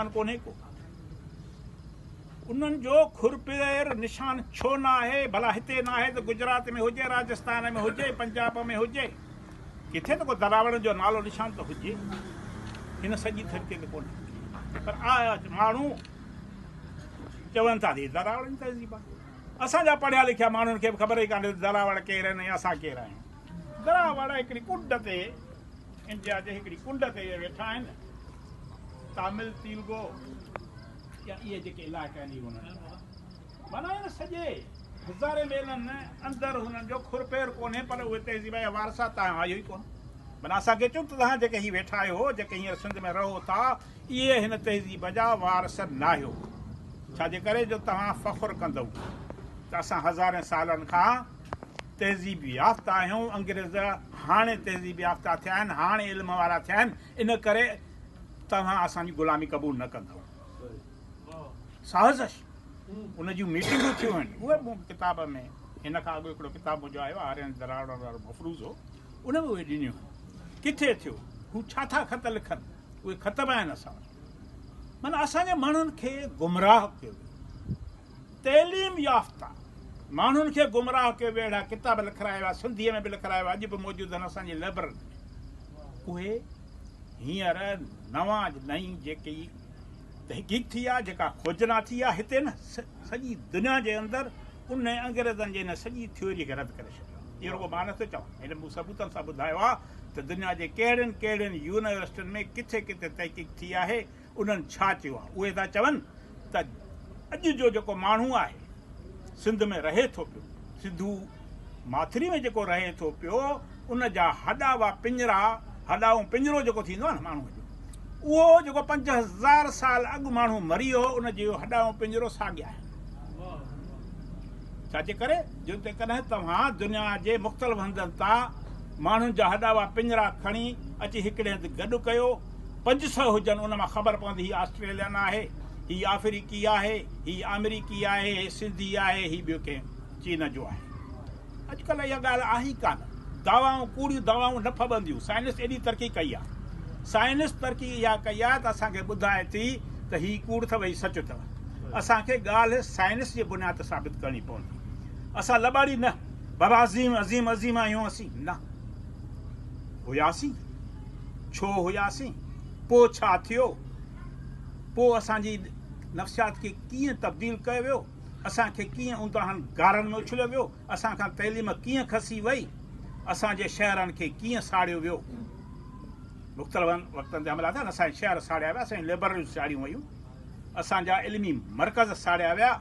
निशान कोन्हे को उन्हनि जो खुरपेर निशान छो न आहे भला हिते न आहे त गुजरात में हुजे राजस्थान में हुजे पंजाब में हुजे किथे त को दरावण जो नालो निशान त हुजे हिन सॼी धरती ते कोन्हे पर माण्हू चवनि था दरावड़ जी तहज़ीब आहे असांजा पढ़िया लिखिया माण्हुनि खे बि ख़बर ई कान्हे दरावड़ केरु आहिनि ऐं असां केरु आहियूं दरावड़ हिकिड़ी कुंड ते इंडिया जे हिकिड़ी कुंड ते इहे वेठा आहिनि तामिल तेलुगु या इहे जेके इलाइक़ा आहिनि उन्हनि माना आहिनि सॼे हज़ारे मेलनि अंदरि हुननि जो खुरपेर कोन्हे पर उहे तहज़ीब जा वारसा तव्हां आयो ई कोन माना असांखे चऊं त तव्हां जेके हीअ वेठा आहियो जेके हींअर सिंध में रहो था इहे हिन तहज़ीब जा वारस न आहियो छाजे करे जो तव्हां फ़ख़ुरु कंदव त असां हज़ारे सालनि खां तहज़ीब याफ़्ता आहियूं अंग्रेज़ हाणे तहज़ीब याफ़्ता थिया आहिनि हाणे इल्म वारा थिया आहिनि इन करे तव्हां असांजी ग़ुलामी क़बूल न कंदव साज़िश उन जूं मीटिंगूं थियूं आहिनि उहे मूं किताब में हिन खां अॻु हिकिड़ो किताब मुंहिंजो आयो आर्यन दरावड़ वारो मफ़रूज़ हो उन में उहे ॾिनियूं किथे थियो हू छा था ख़त लिखनि उहे ख़त बि आहिनि असां वटि माना असांजे माण्हुनि खे गुमराह कयो तइलीम याफ़्ता माण्हुनि खे गुमराह कयो वियो अहिड़ा किताब लिखाया विया सिंधीअ में बि लिखाया विया अॼु बि मौजूदु आहिनि असांजी लाइब्रेरी में उहे हींअर नवां नई जेकी तहक़ीक़ थी आहे जेका खोजना थी आहे हिते न सॼी दुनिया जे अंदरि उन अंग्रेज़नि जे हिन सॼी थ्योरी खे रद्द करे छॾियो इहो रुॻो मां नथो चवां हिन मूं सबूतनि सां ॿुधायो आहे त दुनिया जे कहिड़ियुनि कहिड़ियुनि यूनिवर्सिटियुनि में किथे किथे तहक़ीक़ थी आहे उन्हनि छा चयो आहे उहे था चवनि त अॼु जो जेको माण्हू आहे सिंध में रहे थो पियो सिंधू माथिरी में जेको रहे थो पियो उन जा हॾावा पिंजरा हॾा ऐं पिंजरो जेको थींदो आहे न माण्हूअ जो उहो जेको 5000 साल अॻु माण्हू मरी वियो उन जो हॾा ऐं पिंजरो साॻिया आहिनि छाजे करे जिते कॾहिं तव्हां दुनिया जे मुख़्तलिफ़ हंधनि तां माण्हुनि जा हॾावा पिंजरा खणी अची हिकिड़े हंधि गॾु कयो 500 हुजनि उन मां ख़बर पवंदी हीअ ऑस्ट्रेलियन आहे हीअ अफ्रीकी आहे हीअ अमेरिकी आहे हीअ सिंधी आहे हीअ ॿियो कंहिं चीन जो आहे अॼुकल्ह इहा ॻाल्हि आहे ई कान दवाऊं कूड़ियूं दवाऊं न फबंदियूं साइंस एॾी तरक़ी कई आहे साइंस तरक़ी इहा कई आहे त असांखे ॿुधाए थी त हीअ कूड़ अथव हीअ सच अथव असांखे ॻाल्हि साइंस जे बुनियाद ते साबित करणी पवंदी असां लॿाड़ी न बाबा अज़ीम अज़ीम अज़ीम आहियूं असीं न हुयासीं छो हुयासीं पोइ छा थियो पोइ असांजी नफ़्सियात खे कीअं तब्दील कयो वियो असांखे कीअं उंदहनि गारनि में उछलियो वियो असांखां तइलीम कीअं खसी वई असांजे शहरनि खे कीअं साड़ियो वियो मुख़्तलिफ़ वक़्तनि ते हमला थिया न असांजा शहर साड़िया विया असांजी लाइब्रेरियूं साड़ियूं वयूं असांजा इल्मी मर्कज़ साड़िया विया